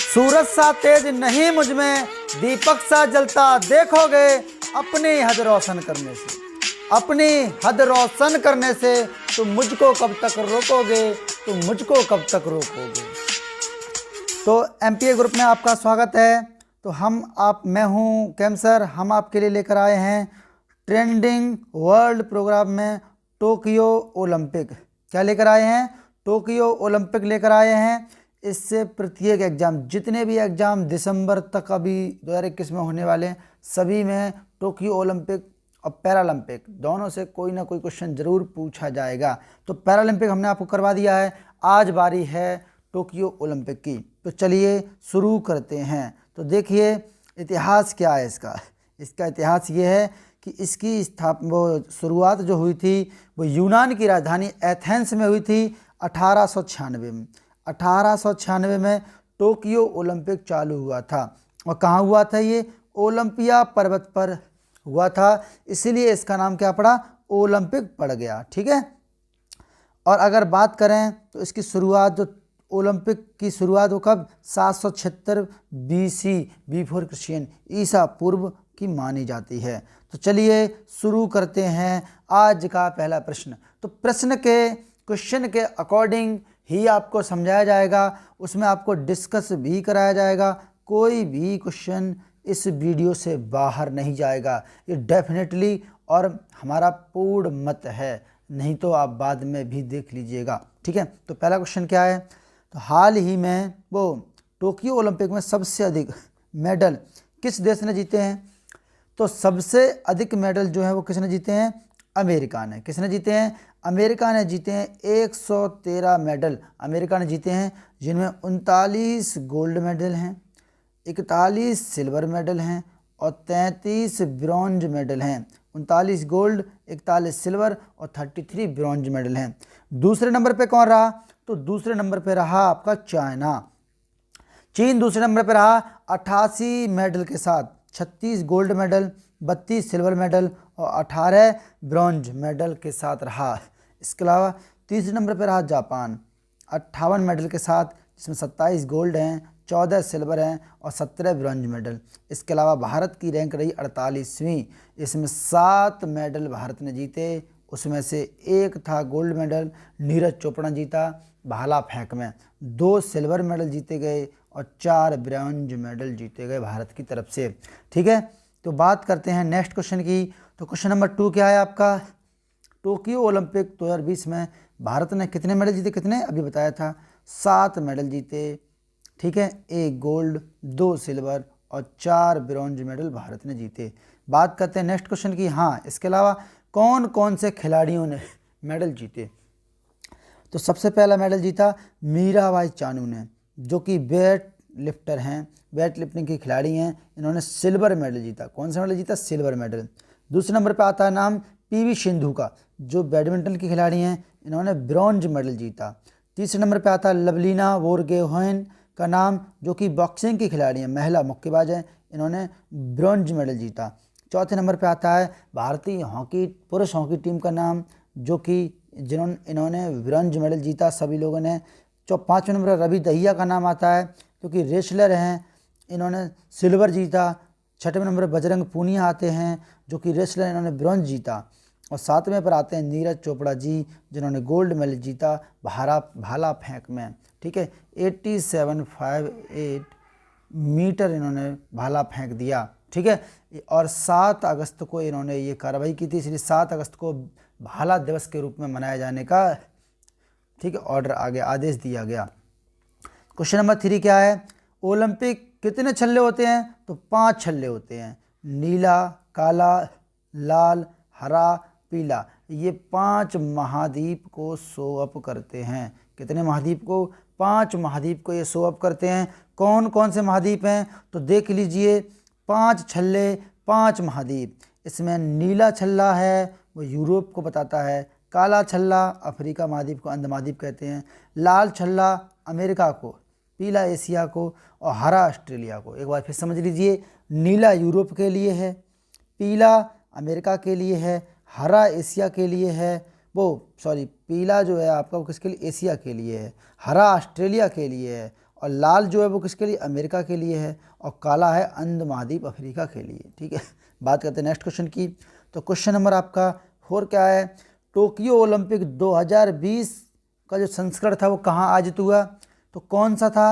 सूरज सा तेज नहीं मुझ में, दीपक सा जलता देखोगे, अपनी हद रोशन करने से, अपनी हद रोशन करने से तुम मुझको कब तक रोकोगे, तुम मुझको कब तक रोकोगे। तो एमपीए ग्रुप में आपका स्वागत है। तो मैं हूं कैमसर। हम आपके लिए लेकर आए हैं ट्रेंडिंग वर्ल्ड प्रोग्राम में टोक्यो ओलंपिक। क्या लेकर आए हैं? टोक्यो ओलंपिक लेकर आए हैं। इससे प्रत्येक एग्जाम, जितने भी एग्जाम दिसंबर तक अभी 2021 में होने वाले हैं, सभी में टोक्यो ओलंपिक और पैरालंपिक दोनों से कोई ना कोई क्वेश्चन जरूर पूछा जाएगा। तो पैरालंपिक हमने आपको करवा दिया है, आज बारी है टोक्यो ओलंपिक की। तो चलिए शुरू करते हैं। तो देखिए इतिहास क्या है इसका इतिहास ये है कि इसकी शुरुआत जो हुई थी वो यूनान की राजधानी एथेंस में हुई थी 1896 में। 1896 में टोक्यो ओलंपिक चालू हुआ था। और कहाँ हुआ था? ये ओलंपिया पर्वत पर हुआ था, इसीलिए इसका नाम क्या पड़ा? ओलंपिक पड़ गया। ठीक है। और अगर बात करें तो इसकी शुरुआत, जो ओलंपिक की शुरुआत वो कब? 776 BC, बिफोर क्रिश्चियन, ईसा पूर्व की मानी जाती है। तो चलिए शुरू करते हैं आज का पहला प्रश्न। तो क्वेश्चन के अकॉर्डिंग ही आपको समझाया जाएगा, उसमें आपको डिस्कस भी कराया जाएगा। कोई भी क्वेश्चन इस वीडियो से बाहर नहीं जाएगा, ये डेफिनेटली और हमारा पूर्ण मत है, नहीं तो आप बाद में भी देख लीजिएगा। ठीक है। तो पहला क्वेश्चन क्या है? तो हाल ही में वो टोक्यो ओलंपिक में सबसे अधिक मेडल किस देश ने जीते हैं? तो सबसे अधिक मेडल जो है वो किसने जीते हैं? अमेरिका ने। किसने जीते हैं? अमेरिका ने जीते हैं। 113 मेडल अमेरिका ने जीते हैं, जिनमें 39 गोल्ड मेडल हैं, 41 सिल्वर मेडल हैं और 33 ब्रॉन्ज मेडल हैं। 39 गोल्ड, 41 सिल्वर और 33 ब्रॉन्ज मेडल हैं। दूसरे नंबर पे कौन रहा? तो दूसरे नंबर पे रहा आपका चाइना। चीन दूसरे नंबर पे रहा 88 मेडल के साथ, 36 गोल्ड मेडल, 32 सिल्वर मेडल और 18 ब्रॉन्ज मेडल के साथ रहा। इसके अलावा तीसरे नंबर पर रहा जापान 58 मेडल के साथ, जिसमें 27 गोल्ड हैं, 14 सिल्वर हैं और 17 ब्रॉन्ज मेडल। इसके अलावा भारत की रैंक रही 48वीं, इसमें 7 मेडल भारत ने जीते, उसमें से एक था गोल्ड मेडल, नीरज चोपड़ा जीता भाला फेंक में। 2 सिल्वर मेडल जीते गए और 4 ब्रॉन्ज मेडल जीते गए भारत की तरफ से। ठीक है। तो बात करते हैं नेक्स्ट क्वेश्चन की। तो क्वेश्चन नंबर 2 क्या है आपका? टोक्यो ओलंपिक 2020 में भारत ने कितने मेडल जीते? कितने? अभी बताया था, 7 मेडल जीते। ठीक है। 1 गोल्ड, 2 सिल्वर और 4 ब्रॉन्ज मेडल भारत ने जीते। बात करते हैं नेक्स्ट क्वेश्चन की। हाँ, इसके अलावा कौन कौन से खिलाड़ियों ने मेडल जीते? तो सबसे पहला मेडल जीता मीराबाई चानू ने, जो कि वेट लिफ्टर हैं, वेट लिफ्टिंग की खिलाड़ी हैं। इन्होंने सिल्वर मेडल जीता। कौन सा मेडल जीता? Silver medal. दूसरे नंबर पर आता है नाम पीवी सिंधु का, जो बैडमिंटन की खिलाड़ी हैं, इन्होंने ब्रॉन्ज मेडल जीता। तीसरे नंबर पर आता है लवलीना बोरगोहेन का नाम, जो कि बॉक्सिंग की खिलाड़ी हैं, महिला मुक्केबाज हैं, इन्होंने ब्रॉन्ज मेडल जीता। चौथे नंबर पर आता है भारतीय पुरुष हॉकी टीम का नाम, जो कि इन्होंने ब्रॉन्ज मेडल जीता सभी लोगों ने। 5वें नंबर पर रवि दहिया का नाम आता है, जो कि रेसलर हैं, इन्होंने सिल्वर जीता। 6वें नंबर पर बजरंग पूनिया आते हैं, जो कि रेसलर, इन्होंने ब्रॉन्ज जीता। और 7वें पर आते हैं नीरज चोपड़ा जी, जिन्होंने गोल्ड मेडल जीता भाला फेंक में। ठीक है। 8758 मीटर इन्होंने भाला फेंक दिया। ठीक है। और 7 अगस्त को इन्होंने ये कार्रवाई की थी, इसलिए 7 अगस्त को भाला दिवस के रूप में मनाया जाने का, ठीक है, ऑर्डर आ गया, आदेश दिया गया। क्वेश्चन नंबर 3 क्या है? ओलंपिक कितने छल्ले होते हैं? तो 5 छल्ले होते हैं। नीला, काला, लाल, हरा, पीला। ये 5 महाद्वीप को शो अप करते हैं। कितने महाद्वीप को? 5 महाद्वीप को ये शो अप करते हैं। कौन कौन से महाद्वीप हैं? तो देख लीजिए, 5 छल्ले, 5 महाद्वीप। इसमें नीला छल्ला है, वो यूरोप को बताता है। काला छल्ला अफ्रीका महाद्वीप को, अंध महाद्वीप कहते हैं। लाल छल्ला अमेरिका को, पीला एशिया को और हरा ऑस्ट्रेलिया को। एक बार फिर समझ लीजिए, नीला यूरोप के लिए है, पीला अमेरिका के लिए है, हरा एशिया के लिए है, पीला जो है आपका वो किसके लिए? एशिया के लिए है। हरा ऑस्ट्रेलिया के लिए है और लाल जो है वो किसके लिए, अमेरिका के लिए है, और काला है अंध महाद्वीप अफ्रीका के लिए। ठीक है, बात करते हैं नेक्स्ट क्वेश्चन की। तो क्वेश्चन नंबर आपका 4 क्या है, टोक्यो ओलंपिक 2020 का जो संस्करण था वो कहाँ आयोजित हुआ, तो कौन सा था,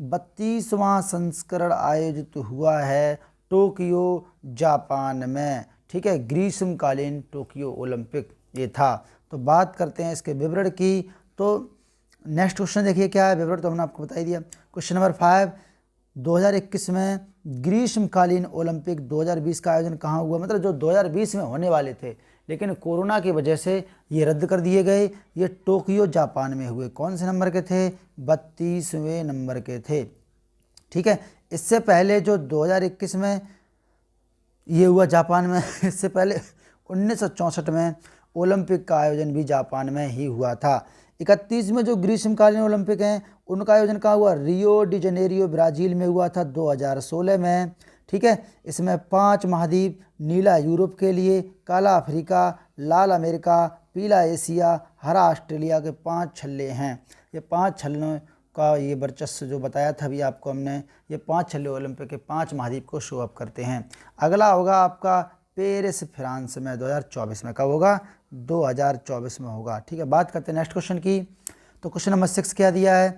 32वां संस्करण आयोजित हुआ है टोक्यो जापान में। ठीक है, ग्रीष्मकालीन टोक्यो ओलंपिक ये था। तो बात करते हैं इसके विवरण की। तो नेक्स्ट क्वेश्चन देखिए क्या है, विवरण तो हमने आपको बता ही दिया। क्वेश्चन नंबर 5, 2021 में ग्रीष्मकालीन ओलंपिक 2020 का आयोजन कहाँ हुआ, मतलब जो 2020 में होने वाले थे लेकिन कोरोना की वजह से ये रद्द कर दिए गए, ये टोक्यो जापान में हुए। कौन से नंबर के थे, 32वें नंबर के थे। ठीक है, इससे पहले जो 2021 में ये हुआ जापान में, इससे पहले 1964 में ओलंपिक का आयोजन भी जापान में ही हुआ था। 31 में जो ग्रीष्मकालीन ओलंपिक हैं उनका आयोजन कहाँ हुआ, रियो डी जनेरियो ब्राज़ील में हुआ था 2016 में। ठीक है, इसमें 5 महाद्वीप, नीला यूरोप के लिए, काला अफ्रीका, लाल अमेरिका, पीला एशिया, हरा ऑस्ट्रेलिया के 5 छल्ले हैं। ये 5 छल्लों का ये वर्चस्व जो बताया था अभी आपको हमने, ये 5 छल्ले ओलंपिक के 5 महाद्वीप को शो अप करते हैं। अगला होगा आपका पेरिस फ्रांस में 2024 में। कब होगा, 2024 में होगा। ठीक है, बात करते हैं नेक्स्ट क्वेश्चन की। तो क्वेश्चन नंबर 6 क्या दिया है,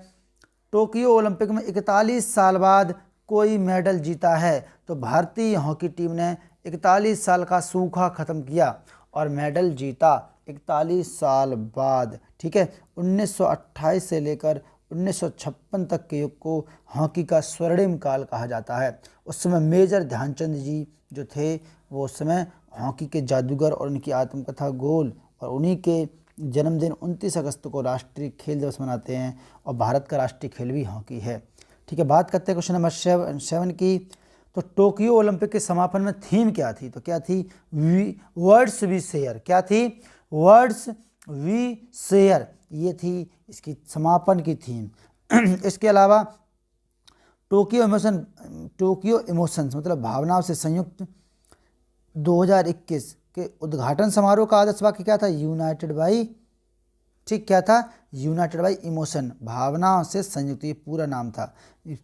टोक्यो ओलंपिक में 41 साल बाद कोई मेडल जीता है। तो भारतीय हॉकी टीम ने 41 साल का सूखा खत्म किया और मेडल जीता 41 साल बाद। ठीक है, 1928 से लेकर 1956 तक के युग को हॉकी का स्वर्णिम काल कहा जाता है। उस समय मेजर ध्यानचंद जी जो थे वो उस समय हॉकी के जादूगर और उनकी आत्मकथा गोल, और उन्हीं के जन्मदिन 29 अगस्त को राष्ट्रीय खेल दिवस मनाते हैं, और भारत का राष्ट्रीय खेल भी हॉकी है। ठीक है, बात करते हैं क्वेश्चन नंबर 7 की। तो टोक्यो ओलंपिक के समापन में थीम क्या थी, तो क्या थी, वर्ड्स वी शेयर। क्या थी, वर्ड्स वी शेयर, ये थी इसकी समापन की थीम। इसके अलावा टोक्यो इमोशंस मतलब भावनाओं से संयुक्त 2021 के उद्घाटन समारोह का आदर्श वाक्य क्या था, यूनाइटेड बाई, ठीक क्या था, यूनाइटेड बाई इमोशन, भावनाओं से संयुक्त, ये पूरा नाम था।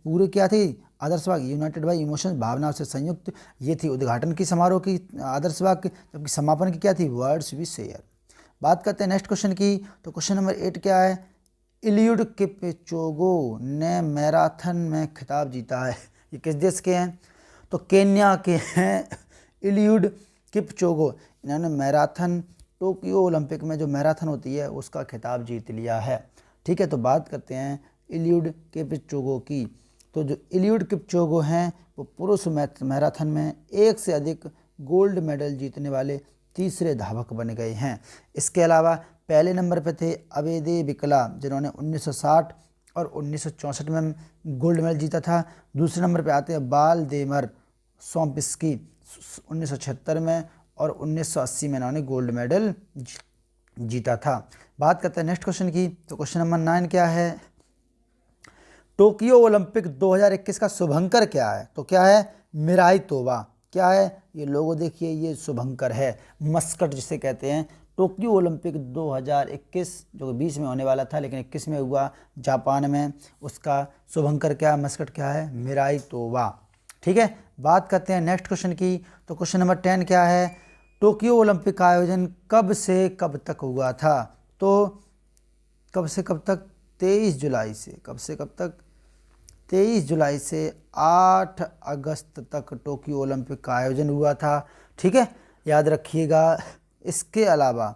पूरे क्या थी आदर्श वाक्य, यूनाइटेड बाई इमोशन, भावनाओं से संयुक्त, ये थी उद्घाटन की समारोह की आदर्श वाक्य, जबकि समापन की क्या थी, वर्ड्स वी शेयर। बात करते हैं नेक्स्ट क्वेश्चन की। तो क्वेश्चन नंबर 8 क्या है, इलियुड किपचोगो ने मैराथन में खिताब जीता है। ये किस देश के हैं, तो केन्या के हैं इलियुड किपचोगो। इन्होंने मैराथन टोक्यो ओलंपिक में जो मैराथन होती है उसका खिताब जीत लिया है। ठीक है, तो बात करते हैं इलियुड किपचोगो की। तो जो इलियुड किपचोगो हैं वो पुरुष मैराथन में एक से अधिक गोल्ड मेडल जीतने वाले तीसरे धावक बन गए हैं। इसके अलावा पहले नंबर पर थे अबेदे बिकला जिन्होंने 1960 और 1964 में गोल्ड मेडल जीता था। दूसरे नंबर पर आते हैं बालदेमर सोम्पिस्की 1976 में, और 1980 में इन्होंने गोल्ड मेडल जीता था। बात करते हैं नेक्स्ट क्वेश्चन की। तो क्वेश्चन नंबर 9 क्या है, टोक्यो ओलंपिक 2021 का शुभंकर क्या है, तो क्या है, मिराई तोबा। क्या है, ये लोगो देखिए, ये शुभंकर है, मस्कट जिसे कहते हैं। टोक्यो ओलंपिक 2021 जो 20 में होने वाला था लेकिन 21 में हुआ जापान में, उसका शुभंकर क्या है, मस्कट क्या है, मिराई तोबा। ठीक है, बात करते हैं नेक्स्ट क्वेश्चन की। तो क्वेश्चन नंबर 10 क्या है, टोक्यो ओलंपिक का आयोजन कब से कब तक हुआ था, तो कब से कब तक, 23 जुलाई से, कब से कब तक, 23 जुलाई से 8 अगस्त तक टोक्यो ओलंपिक का आयोजन हुआ था। ठीक है, याद रखिएगा। इसके अलावा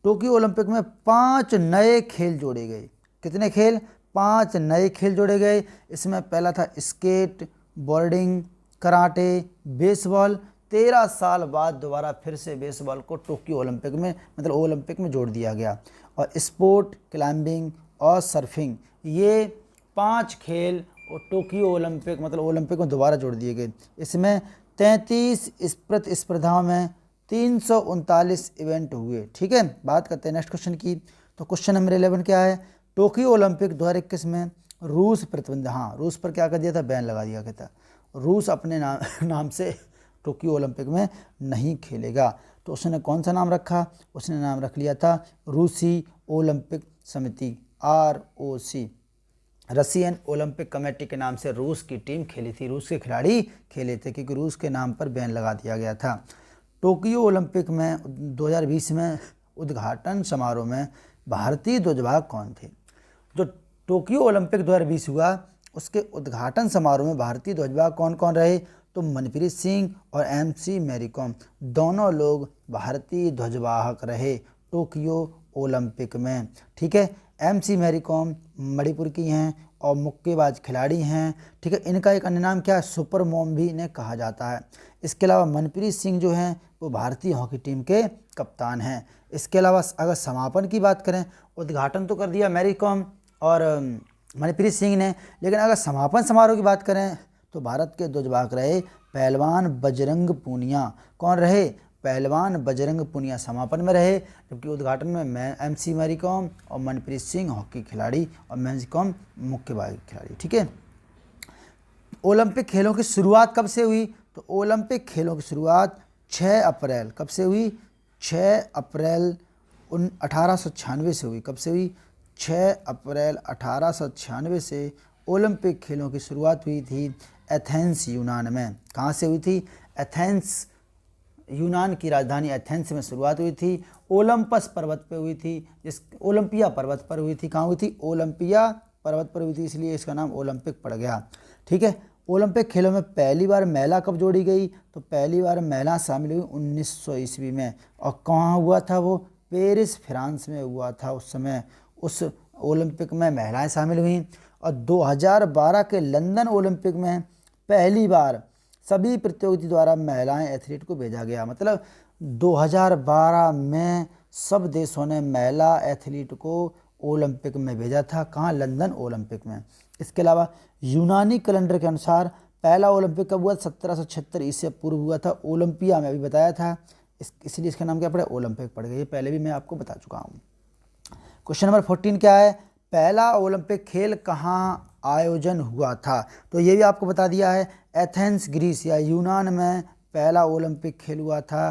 टोक्यो ओलंपिक में 5 नए खेल जोड़े गए। कितने खेल, 5 नए खेल जोड़े गए। इसमें पहला था स्केट बोर्डिंग, कराटे, बेसबॉल। 13 साल बाद दोबारा फिर से बेसबॉल को टोक्यो ओलंपिक में मतलब ओलंपिक में जोड़ दिया गया। और स्पोर्ट क्लाइंबिंग और सर्फिंग, ये 5 खेल और टोक्यो ओलंपिक मतलब ओलंपिक में दोबारा जोड़ दिए गए। इसमें 33 प्रतिस्पर्धाओं में 339 इवेंट हुए। ठीक है, बात करते हैं नेक्स्ट क्वेश्चन की। तो क्वेश्चन नंबर 11 क्या है, टोक्यो ओलंपिक 2021 में रूस प्रतिबंध, हाँ रूस पर क्या कर दिया था, बैन लगा दिया गया था। रूस अपने नाम से टोक्यो ओलंपिक में नहीं खेलेगा। तो उसने कौन सा नाम रखा, उसने नाम रख लिया था रूसी ओलंपिक समिति, ROC। रशियन ओलंपिक कमेटी के नाम से रूस की टीम खेली थी, रूस के खिलाड़ी खेले थे, क्योंकि रूस के नाम पर बैन लगा दिया गया था। टोक्यो ओलंपिक में 2020 में उद्घाटन समारोह में भारतीय ध्वजवाहक कौन थे? जो टोक्यो ओलंपिक 2020 हुआ उसके उद्घाटन समारोह में भारतीय ध्वजवाहक कौन कौन रहे? तो मनप्रीत सिंह और MC मैरी कॉम दोनों लोग भारतीय ध्वजवाहक रहे टोक्यो ओलंपिक में। ठीक है, MC मैरी कॉम मणिपुर की हैं और मुक्केबाज खिलाड़ी हैं। ठीक है, इनका एक अन्य नाम क्या है? सुपर मॉम भी इन्हें कहा जाता है। इसके अलावा मनप्रीत सिंह जो हैं वो भारतीय हॉकी टीम के कप्तान हैं। इसके अलावा अगर समापन की बात करें, उद्घाटन तो कर दिया मैरी कॉम और मनप्रीत सिंह ने, लेकिन अगर समापन समारोह की बात करें तो भारत के ध्वजवाहक रहे पहलवान बजरंग पूनिया। कौन रहे? पहलवान बजरंग पूनिया समापन में रहे, जबकि उद्घाटन में MC मैरी कॉम और मनप्रीत सिंह हॉकी खिलाड़ी और मैरी कॉम मुक्केबाजी खिलाड़ी। ठीक है, ओलंपिक खेलों की शुरुआत कब से हुई? तो ओलंपिक खेलों की शुरुआत 6 अप्रैल कब से हुई? 6 अप्रैल 1896 से हुई। कब से हुई? 6 अप्रैल 1896 से ओलंपिक खेलों की शुरुआत हुई थी एथेंस यूनान में। कहाँ से हुई थी? एथेंस, यूनान की राजधानी एथेंस में शुरुआत हुई थी। ओलंपस पर्वत पर हुई थी, जिस ओलंपिया पर्वत पर हुई थी। कहाँ हुई थी? ओलंपिया पर्वत पर हुई थी, इसलिए इसका नाम ओलंपिक पड़ गया। ठीक है, ओलंपिक खेलों में पहली बार महिला कब जोड़ी गई? तो पहली बार महिला शामिल हुई 1900 ईस्वी में। और कहाँ हुआ था वो? पेरिस फ्रांस में हुआ था। उस समय उस ओलंपिक में महिलाएं शामिल हुई। और 2012 के लंदन ओलंपिक में पहली बार सभी प्रतियोगिता द्वारा महिलाएं एथलीट को भेजा गया। मतलब 2012 में सब देशों ने महिला एथलीट को ओलंपिक में भेजा था। कहाँ? लंदन ओलंपिक में। इसके अलावा यूनानी कैलेंडर के अनुसार पहला ओलंपिक कब हुआ? 1776 ईस्वी पूर्व हुआ था, ओलंपिया में अभी बताया था, इसलिए इसका नाम क्या पड़ा? ओलंपिक पड़ गया। ये पहले भी मैं आपको बता चुका हूँ। क्वेश्चन नंबर 14 क्या है? पहला ओलंपिक खेल कहाँ आयोजन हुआ था? तो ये भी आपको बता दिया है, एथेंस ग्रीस या यूनान में पहला ओलंपिक खेल हुआ था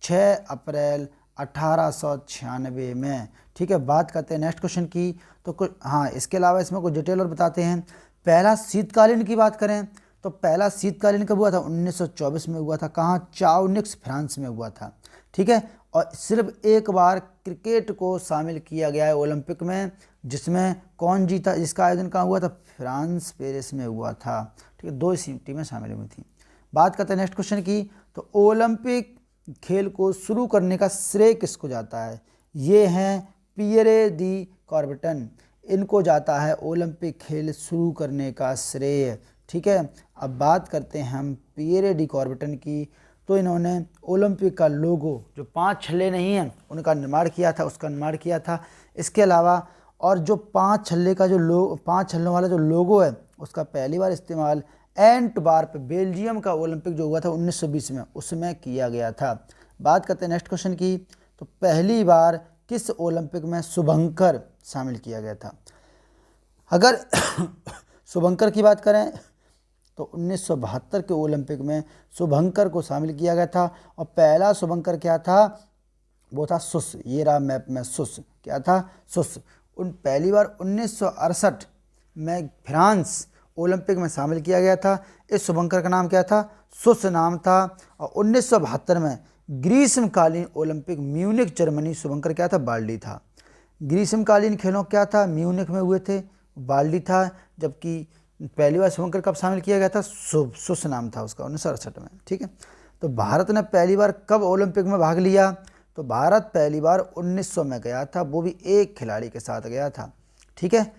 6 अप्रैल 1896 में। ठीक है, बात करते हैं नेक्स्ट क्वेश्चन की। तो कुछ इसके अलावा इसमें कुछ डिटेल और बताते हैं। पहला शीतकालीन की बात करें तो पहला शीतकालीन कब हुआ था? 1924 में हुआ था। कहाँ? चाउनिक्स फ्रांस में हुआ था। ठीक है, और सिर्फ एक बार क्रिकेट को शामिल किया गया है ओलंपिक में, जिसमें कौन जीता? जिसका आयोजन कहाँ हुआ था? फ्रांस पेरिस में हुआ था। ठीक है, 2 टीमें शामिल हुई थी। बात करते हैं नेक्स्ट क्वेश्चन की। तो ओलंपिक खेल को शुरू करने का श्रेय किसको जाता है? ये हैं पियरे दी कॉर्बेटन, इनको जाता है ओलंपिक खेल शुरू करने का श्रेय। ठीक है, अब बात करते हैं हम पियरे डी कॉर्बेटन की। तो इन्होंने ओलंपिक का लोगो, जो 5 छल्ले नहीं हैं उनका निर्माण किया था, उसका निर्माण किया था। इसके अलावा और जो 5 छल्ले का जो 5 छल्लों वाला जो लोगो है उसका पहली बार इस्तेमाल एंटवर्प बेल्जियम का ओलंपिक जो हुआ था 1920 में, उसमें किया गया था। बात करते हैं नेक्स्ट क्वेश्चन की। तो पहली बार किस ओलंपिक में शुभंकर शामिल किया गया था? अगर शुभंकर की बात करें तो 1972 के ओलंपिक में शुभंकर को शामिल किया गया था। और पहला शुभंकर क्या था? वो था सुस। ये रहा मैप में सुस। क्या था? सुस। पहली बार 1968 में फ्रांस ओलंपिक में शामिल किया गया था। इस शुभंकर का नाम क्या था? सुस नाम था। और 1972 में ग्रीष्मकालीन ओलंपिक म्यूनिख जर्मनी, शुभंकर क्या था? बाल्डी था। ग्रीष्मकालीन खेलों क्या था? म्यूनिख में हुए थे, बाल्डी था। जबकि पहली बार शुभंकर कब शामिल किया गया था? सुस नाम था उसका, 1968 में। ठीक है, तो भारत ने पहली बार कब ओलंपिक में भाग लिया? तो भारत पहली बार 1900 में गया था, वो भी एक खिलाड़ी के साथ गया था। ठीक है,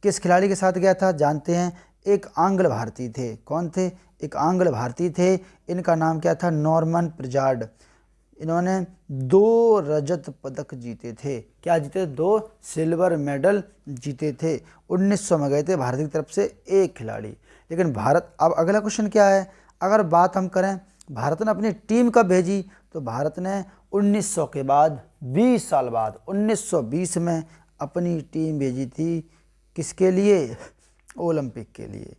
किस खिलाड़ी के साथ गया था जानते हैं? एक आंग्ल भारतीय थे। कौन थे? एक आंग्ल भारतीय थे। इनका नाम क्या था? नॉर्मन प्रिजार्ड। इन्होंने 2 रजत पदक जीते थे। क्या जीते? 2 सिल्वर मेडल जीते थे। 1900 में गए थे भारत की तरफ से एक खिलाड़ी। लेकिन भारत, अब अगला क्वेश्चन क्या है? अगर बात हम करें भारत ने अपनी टीम कब भेजी, तो भारत ने 1900 के बाद 20 साल बाद 1920 में अपनी टीम भेजी थी। किसके लिए? ओलंपिक के लिए।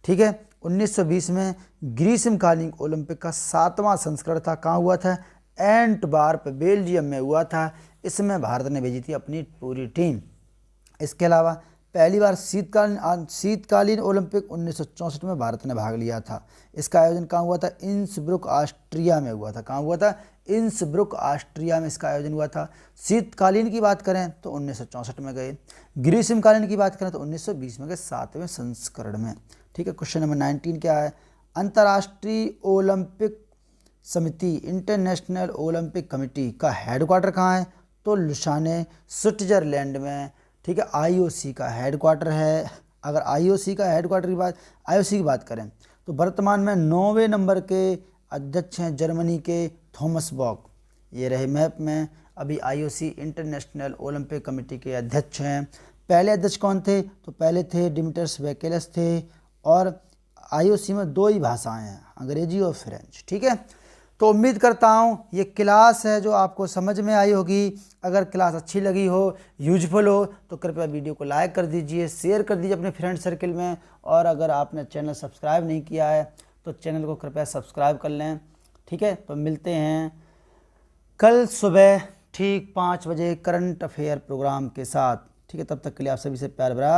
ठीक है, 1920 में ग्रीष्मकालीन ओलंपिक का 7वां संस्करण था। कहाँ हुआ था? एंटवर्प बेल्जियम में हुआ था। इसमें भारत ने भेजी थी अपनी पूरी टीम। इसके अलावा पहली बार शीतकालीन ओलंपिक 1964 में भारत ने भाग लिया था। इसका आयोजन कहाँ हुआ था? इंसब्रुक ऑस्ट्रिया में हुआ था। कहाँ हुआ था? इंसब्रुक ऑस्ट्रिया में इसका आयोजन हुआ था। शीतकालीन की बात करें तो 1964 में गए। ग्रीष्मकालीन की बात करें तो 1920 में गए, 7वें संस्करण में। ठीक है। क्वेश्चन नंबर 19 क्या है? अंतर्राष्ट्रीय ओलंपिक समिति, इंटरनेशनल ओलंपिक कमेटी का हेडक्वार्टर कहाँ है? तो लुसाने, स्विट्जरलैंड में। ठीक है। आईओसी का हेडक्वार्टर है। अगर आईओसी की बात करें तो वर्तमान में 9वें नंबर के अध्यक्ष हैं जर्मनी के थॉमस बॉक। ये रहे मैप में। अभी आईओसी इंटरनेशनल ओलंपिक कमेटी के अध्यक्ष हैं। पहले अध्यक्ष कौन थे? तो पहले थे डिमिटर्स वेकेलस थे। और आईओसी में 2 ही भाषाएं हैं, अंग्रेजी और फ्रेंच। ठीक है। तो उम्मीद करता हूँ ये क्लास है जो आपको समझ में आई होगी। अगर क्लास अच्छी लगी हो, यूजफुल हो, तो कृपया वीडियो को लाइक कर दीजिए, शेयर कर दीजिए अपने फ्रेंड सर्कल में। और अगर आपने चैनल सब्सक्राइब नहीं किया है तो चैनल को कृपया सब्सक्राइब कर लें। ठीक है। तो मिलते हैं कल सुबह ठीक 5 बजे करंट अफेयर प्रोग्राम के साथ। ठीक है। तब तक के लिए आप सभी से प्यार भरा